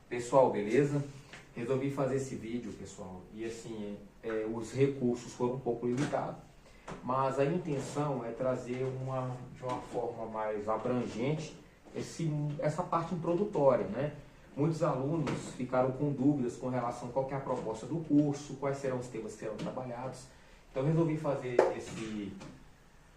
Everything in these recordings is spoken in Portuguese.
Pessoal, beleza? Resolvi fazer esse vídeo, pessoal, e assim, os recursos foram um pouco limitados, mas a intenção é trazer de uma forma mais abrangente essa parte introdutória, né? Muitos alunos ficaram com dúvidas com relação a qual que é a proposta do curso, quais serão os temas que serão trabalhados. Então resolvi fazer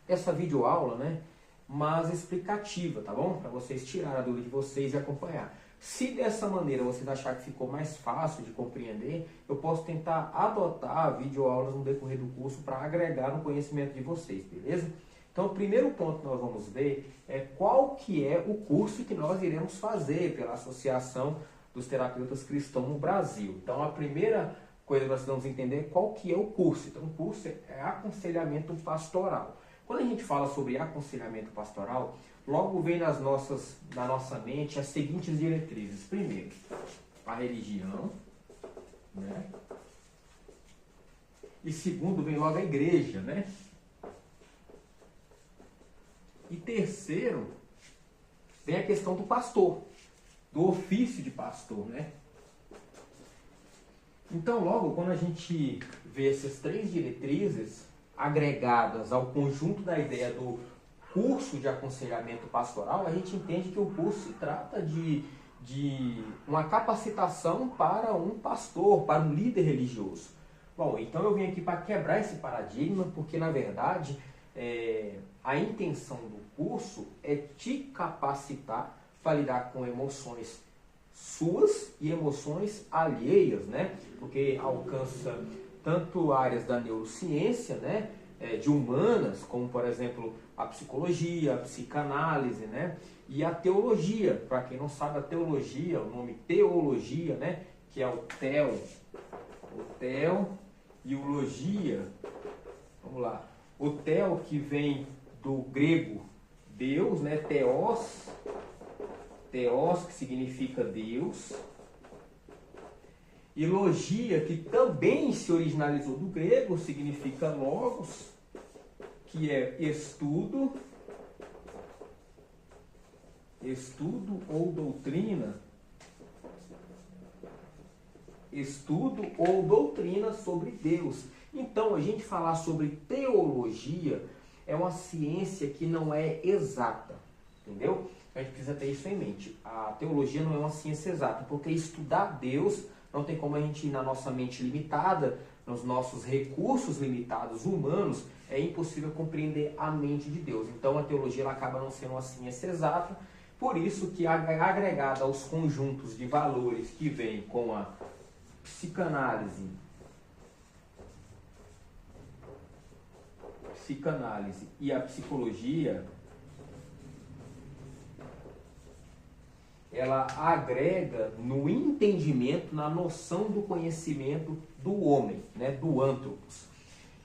essa videoaula, né? Mas explicativa, tá bom? Para vocês tirarem a dúvida de vocês e acompanhar. Se dessa maneira vocês acharem que ficou mais fácil de compreender, eu posso tentar adotar videoaulas no decorrer do curso para agregar no conhecimento de vocês, beleza? Então o primeiro ponto que nós vamos ver é qual que é o curso que nós iremos fazer pela Associação dos Terapeutas Cristãos no Brasil. Então a primeira coisa que nós vamos entender é qual que é o curso. Então o curso é aconselhamento pastoral. Quando a gente fala sobre aconselhamento pastoral, logo vem na nossa mente as seguintes diretrizes. Primeiro, a religião, né? E segundo, vem logo a igreja, né? E terceiro, vem a questão do pastor, do ofício de pastor, né? Então, logo, quando a gente vê essas três diretrizes agregadas ao conjunto da ideia do curso de aconselhamento pastoral, a gente entende que o curso se trata de uma capacitação para um pastor, para um líder religioso. Bom, então eu vim aqui para quebrar esse paradigma, porque na verdade a intenção do curso é te capacitar para lidar com emoções suas e emoções alheias, né? Porque alcança tanto áreas da neurociência, né? De humanas, como por exemplo a psicologia, a psicanálise, né? E a teologia. Para quem não sabe, a teologia, o nome teologia, né? Que é o theo e o logia. Vamos lá. O theo que vem do grego Deus, né? Theos, que significa Deus. E logia, que também se originalizou do grego, significa logos, que é estudo ou doutrina. Estudo ou doutrina sobre Deus. Então, a gente falar sobre teologia é uma ciência que não é exata, entendeu? A gente precisa ter isso em mente. A teologia não é uma ciência exata, porque estudar Deus não tem como a gente ir na nossa mente limitada, nos nossos recursos limitados humanos, é impossível compreender a mente de Deus. Então a teologia ela acaba não sendo uma ciência exata, por isso que agregada aos conjuntos de valores que vem com a psicanálise e a psicologia, ela agrega no entendimento, na noção do conhecimento do homem, né, do antropos.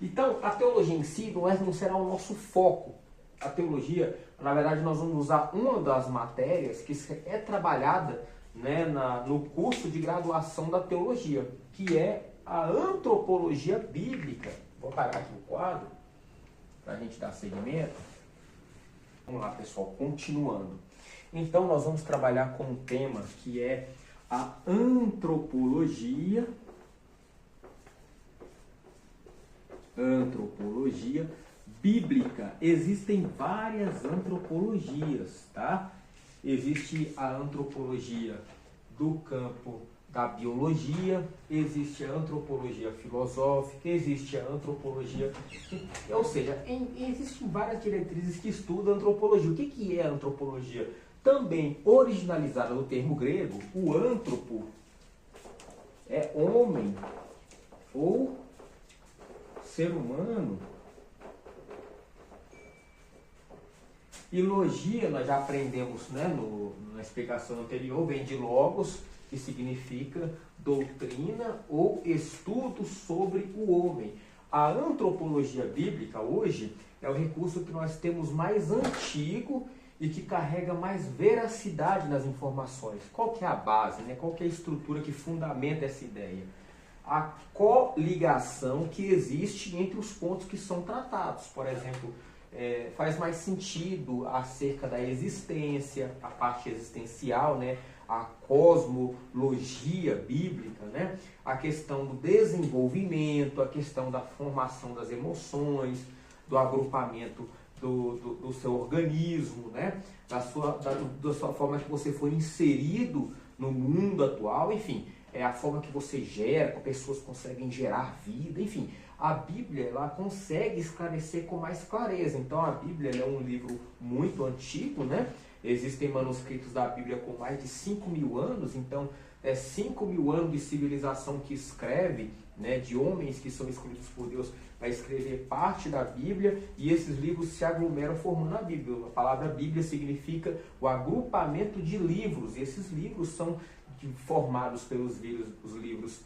Então, a teologia em si não será o nosso foco. A teologia, na verdade, nós vamos usar uma das matérias que é trabalhada, né, no curso de graduação da teologia, que é a antropologia bíblica. Vou parar aqui o quadro para a gente dar seguimento. Vamos lá, pessoal, continuando. Então, nós vamos trabalhar com um tema que é a antropologia bíblica. Existem várias antropologias, tá? Existe a antropologia do campo da biologia, existe a antropologia filosófica, existe a antropologia... Ou seja, existem várias diretrizes que estudam a antropologia. O que é a antropologia? Também originalizada no termo grego, o antropo é homem ou ser humano. E logia, nós já aprendemos, né, na explicação anterior, vem de logos, que significa doutrina ou estudo sobre o homem. A antropologia bíblica hoje é o recurso que nós temos mais antigo e que carrega mais veracidade nas informações. Qual que é a base, né? Qual que é a estrutura que fundamenta essa ideia? A coligação que existe entre os pontos que são tratados. Por exemplo, faz mais sentido acerca da existência, a parte existencial, né? a cosmologia bíblica, né? A questão do desenvolvimento, a questão da formação das emoções, do agrupamento do seu organismo, né? Da sua forma que você foi inserido no mundo atual, enfim, é a forma que você gera, que pessoas conseguem gerar vida, enfim. A Bíblia, ela consegue esclarecer com mais clareza. Então a Bíblia é um livro muito antigo, né? Existem manuscritos da Bíblia com mais de 5.000 anos, então 5.000 anos de civilização que escreve, né, de homens que são escolhidos por Deus para escrever parte da Bíblia, e esses livros se aglomeram formando a Bíblia. A palavra Bíblia significa o agrupamento de livros, e esses livros são formados pelos os livros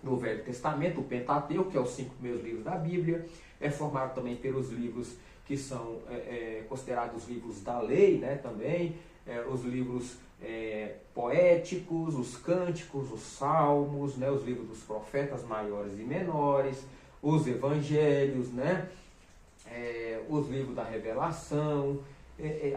do Velho Testamento, o Pentateuco, que é os 5 primeiros livros da Bíblia, é formado também pelos livros que são considerados livros da lei, né, também, os livros poéticos, os cânticos, os salmos, né, os livros dos profetas maiores e menores, os evangelhos, né, os livros da revelação,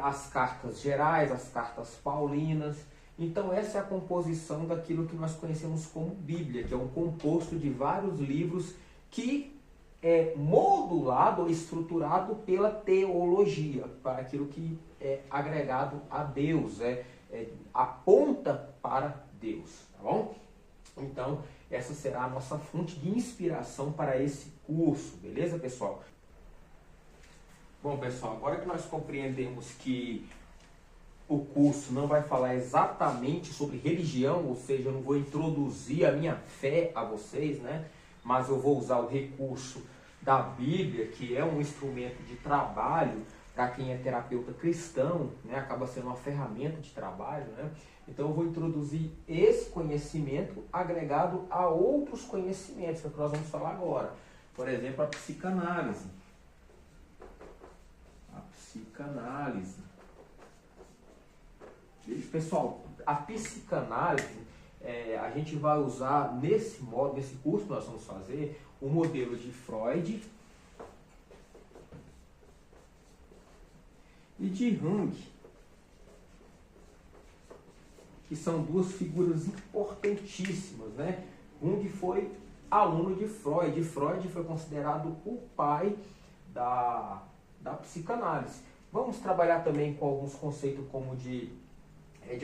as cartas gerais, as cartas paulinas. Então essa é a composição daquilo que nós conhecemos como Bíblia, que é um composto de vários livros que é modulado ou estruturado pela teologia, para aquilo que é agregado a Deus, aponta para Deus, tá bom? Então, essa será a nossa fonte de inspiração para esse curso, beleza, pessoal? Bom, pessoal, agora que nós compreendemos que o curso não vai falar exatamente sobre religião, ou seja, eu não vou introduzir a minha fé a vocês, né? Mas eu vou usar o recurso da Bíblia, que é um instrumento de trabalho para quem é terapeuta cristão, né? Acaba sendo uma ferramenta de trabalho, né? Então eu vou introduzir esse conhecimento agregado a outros conhecimentos, que é o que nós vamos falar agora. Por exemplo, a psicanálise. A psicanálise. Pessoal, a psicanálise, a gente vai usar nesse curso que nós vamos fazer, o modelo de Freud e de Jung, que são duas figuras importantíssimas, né? Jung foi aluno de Freud, e Freud foi considerado o pai da psicanálise. Vamos trabalhar também com alguns conceitos como de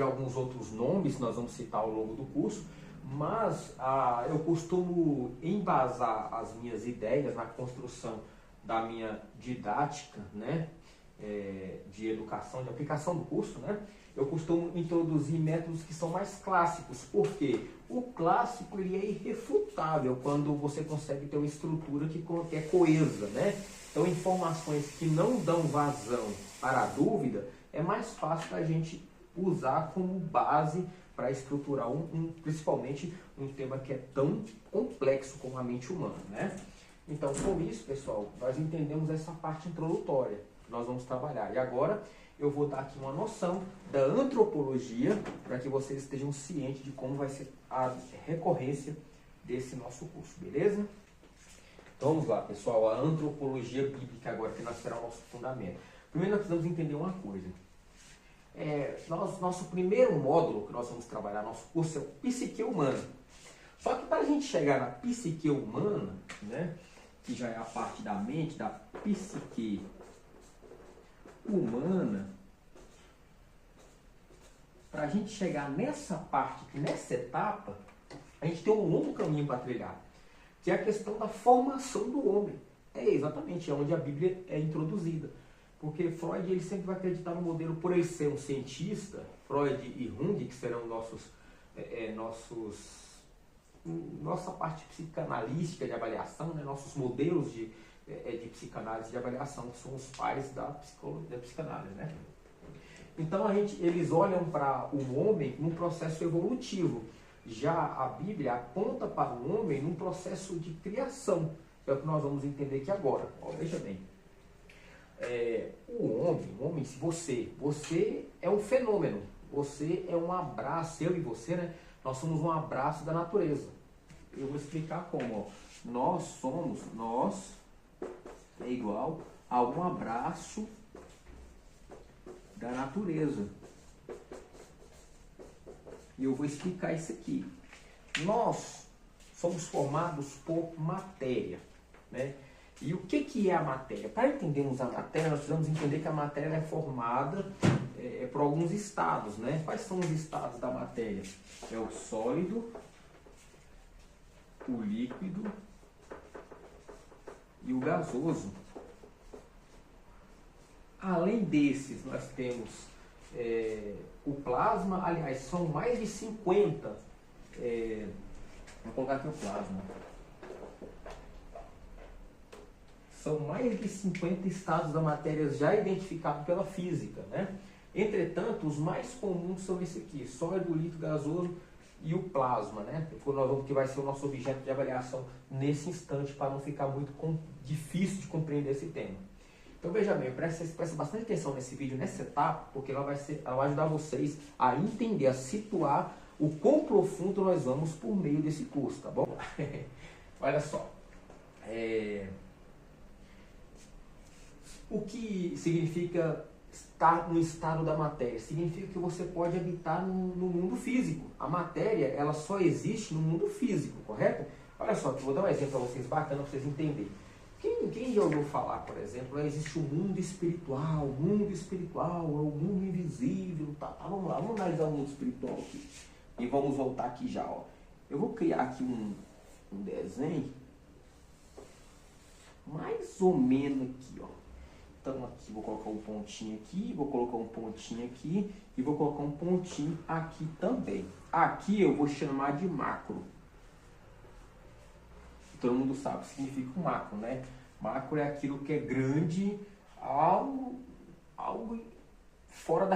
alguns outros nomes que nós vamos citar ao longo do curso, mas eu costumo embasar as minhas ideias na construção da minha didática, né, de educação, de aplicação do curso, né? Eu costumo introduzir métodos que são mais clássicos, porque o clássico ele é irrefutável quando você consegue ter uma estrutura que é coesa, né? Então, informações que não dão vazão para a dúvida, é mais fácil da gente usar como base para estruturar principalmente um tema que é tão complexo como a mente humana, né? Então, com isso, pessoal, nós entendemos essa parte introdutória que nós vamos trabalhar. E agora eu vou dar aqui uma noção da antropologia para que vocês estejam cientes de como vai ser a recorrência desse nosso curso, beleza? Então vamos lá, pessoal, a antropologia bíblica agora, que nós será o nosso fundamento. Primeiro nós precisamos entender uma coisa. Nosso primeiro módulo que nós vamos trabalhar, nosso curso, é o psique humana. Só que para a gente chegar na psique humana, né, que já é a parte da mente, da psique humana, para a gente chegar nessa parte, nessa etapa, a gente tem um longo caminho para trilhar, que é a questão da formação do homem. Exatamente onde a Bíblia é introduzida. Porque Freud ele sempre vai acreditar no modelo, por ele ser um cientista, Freud e Jung, que serão nossa parte psicanalística de avaliação, né? Nossos modelos de psicanálise de avaliação, que são os pais da psicanálise, né? Então eles olham para o homem num processo evolutivo. Já a Bíblia aponta para o homem num processo de criação, que é o que nós vamos entender aqui agora. Veja bem. O homem, se você é um fenômeno, você é um abraço, eu e você, né? Nós somos um abraço da natureza. Eu vou explicar como. Nós é igual a um abraço da natureza. E eu vou explicar isso aqui. Nós somos formados por matéria, né? E o que é a matéria? Para entendermos a matéria, nós precisamos entender que a matéria é formada por alguns estados, né? Quais são os estados da matéria? É o sólido, o líquido e o gasoso. Além desses, nós temos o plasma. Aliás, são mais de 50. Vou colocar aqui o plasma. São mais de 50 estados da matéria já identificados pela física, né? Entretanto, os mais comuns são esse aqui: sólido, líquido, gasoso e o plasma, né? Que vai ser o nosso objeto de avaliação nesse instante, para não ficar muito difícil de compreender esse tema. Então veja bem, presta bastante atenção nesse vídeo, nessa etapa, porque ela vai ajudar vocês a entender, a situar o quão profundo nós vamos por meio desse curso, tá bom? Olha só. O que significa estar no estado da matéria? Significa que você pode habitar no mundo físico. A matéria, ela só existe no mundo físico, correto? Olha só, eu vou dar um exemplo para vocês, bacana para vocês entenderem. Quem já ouviu falar, por exemplo, existe o mundo espiritual. O mundo espiritual é o mundo invisível. Tá, vamos lá, vamos analisar o mundo espiritual aqui. E vamos voltar aqui já, ó. Eu vou criar aqui um desenho mais ou menos aqui, ó. Então aqui vou colocar um pontinho aqui, vou colocar um pontinho aqui e vou colocar um pontinho aqui também. Aqui eu vou chamar de macro. Todo mundo sabe o que significa o macro, né? Macro é aquilo que é grande, algo fora da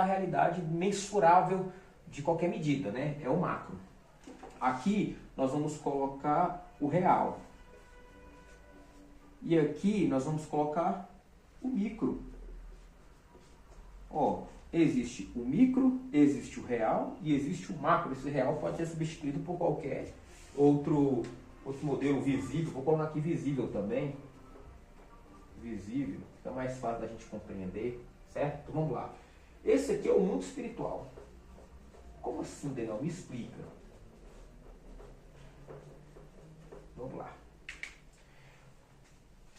realidade, mensurável de qualquer medida, né? É o macro. Aqui nós vamos colocar o real. E aqui nós vamos colocar o micro. Ó, existe o micro, existe o real e existe o macro. Esse real pode ser substituído por qualquer outro modelo visível. Vou colocar aqui visível também. Visível, fica mais fácil da gente compreender, certo? Então vamos lá. Esse aqui é o mundo espiritual. Como assim, Daniel? Me explica. Vamos lá.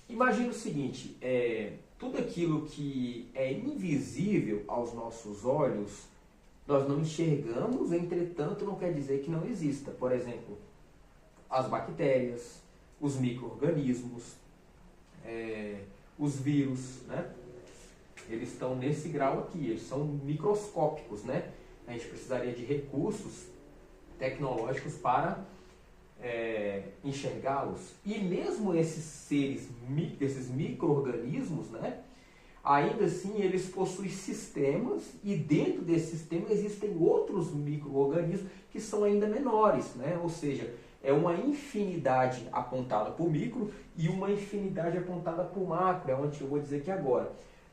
Imagina o seguinte, tudo aquilo que é invisível aos nossos olhos, nós não enxergamos, entretanto não quer dizer que não exista. Por exemplo, as bactérias, os micro-organismos, os vírus, né? Eles estão nesse grau aqui, eles são microscópicos, né? A gente precisaria de recursos tecnológicos para enxergá-los. E mesmo esses seres, esses micro-organismos, né? Ainda assim eles possuem sistemas, e dentro desse sistema existem outros micro-organismos que são ainda menores, né? Ou seja, é uma infinidade apontada por micro e uma infinidade apontada por macro, é onde eu vou dizer aqui agora.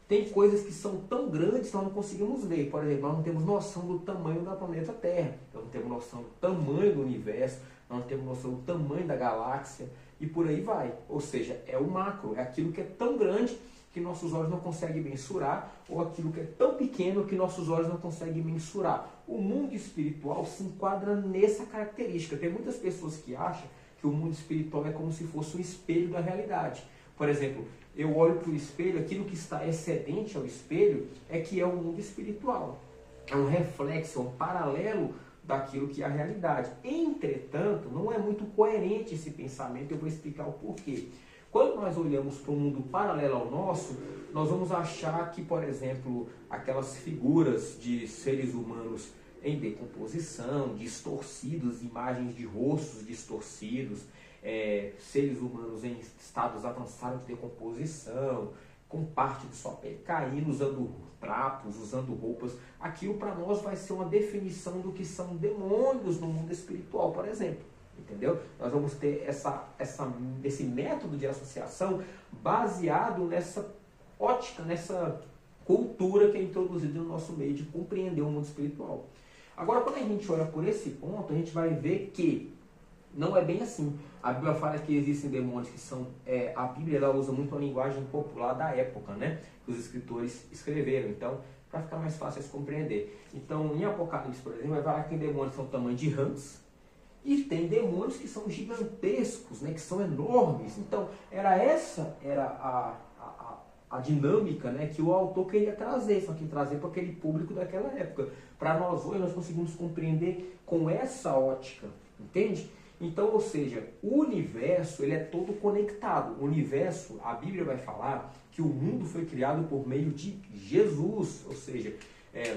Tem coisas que são tão grandes que nós não conseguimos ver. Por exemplo, nós não temos noção do tamanho da planeta Terra, nós não temos noção do tamanho do universo, nós não temos noção do tamanho da galáxia, e por aí vai. Ou seja, é o macro, é aquilo que é tão grande que nossos olhos não conseguem mensurar, ou aquilo que é tão pequeno que nossos olhos não conseguem mensurar. O mundo espiritual se enquadra nessa característica. Tem muitas pessoas que acham que o mundo espiritual é como se fosse um espelho da realidade. Por exemplo, eu olho para o espelho, aquilo que está excedente ao espelho é que é o mundo espiritual. É um reflexo, é um paralelo daquilo que é a realidade. Entretanto, não é muito coerente esse pensamento, eu vou explicar o porquê. Quando nós olhamos para um mundo paralelo ao nosso, nós vamos achar que, por exemplo, aquelas figuras de seres humanos em decomposição, distorcidos, imagens de rostos distorcidos, seres humanos em estados avançados de decomposição, com parte de sua pele caindo, usando trapos, usando roupas, aquilo para nós vai ser uma definição do que são demônios no mundo espiritual, por exemplo. Entendeu? Nós vamos ter esse método de associação baseado nessa ótica, nessa cultura que é introduzida no nosso meio de compreender o mundo espiritual. Agora, quando a gente olha por esse ponto, a gente vai ver que não é bem assim. A Bíblia fala que existem demônios que são... a Bíblia ela usa muito a linguagem popular da época, né? Que os escritores escreveram. Então, para ficar mais fácil de compreender. Então, em Apocalipse, por exemplo, vai falar que tem demônios que são do tamanho de rãs, e tem demônios que são gigantescos, né, que são enormes. Então, essa era a dinâmica, né, que o autor queria trazer, só que trazer para aquele público daquela época. Para nós hoje, nós conseguimos compreender com essa ótica, entende? Então, ou seja, o universo ele é todo conectado. O universo, a Bíblia vai falar que o mundo foi criado por meio de Jesus. Ou seja,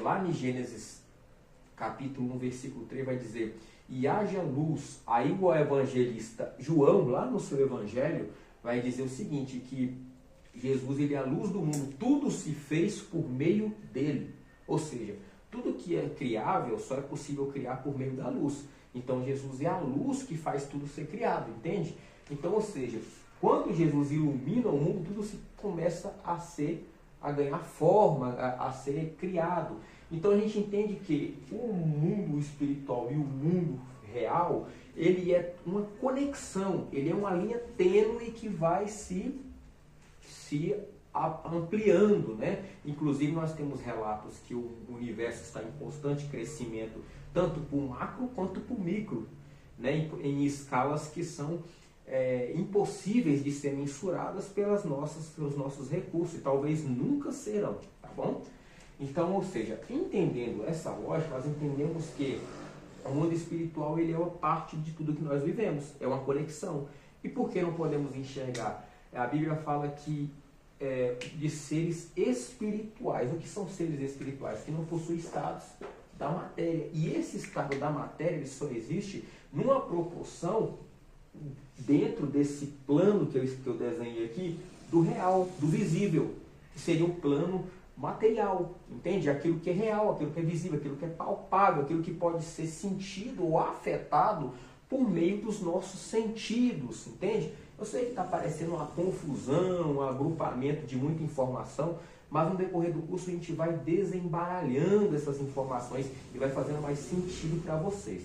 lá em Gênesis capítulo 1, versículo 3 vai dizer: e haja luz. Aí o evangelista João, lá no seu evangelho, vai dizer o seguinte, que Jesus ele é a luz do mundo, tudo se fez por meio dele. Ou seja, tudo que é criável só é possível criar por meio da luz. Então Jesus é a luz que faz tudo ser criado, entende? Então, ou seja, quando Jesus ilumina o mundo, tudo se começa a ganhar forma, a ser criado. Então a gente entende que o mundo espiritual e o mundo real, ele é uma conexão, ele é uma linha tênue que vai se ampliando, né? Inclusive nós temos relatos que o universo está em constante crescimento, tanto para o macro quanto para o micro, né? Em escalas que são impossíveis de ser mensuradas pelos nossos recursos, e talvez nunca serão, tá bom? Então, ou seja, entendendo essa lógica, nós entendemos que o mundo espiritual ele é uma parte de tudo que nós vivemos, é uma conexão. E por que não podemos enxergar? A Bíblia fala que de seres espirituais. O que são seres espirituais? Que não possuem estados da matéria. E esse estado da matéria ele só existe numa proporção dentro desse plano que eu desenhei aqui, do real, do visível, que seria um plano material, entende? Aquilo que é real, aquilo que é visível, aquilo que é palpável, aquilo que pode ser sentido ou afetado por meio dos nossos sentidos, entende? Eu sei que está parecendo uma confusão, um agrupamento de muita informação, mas no decorrer do curso a gente vai desembaralhando essas informações e vai fazendo mais sentido para vocês.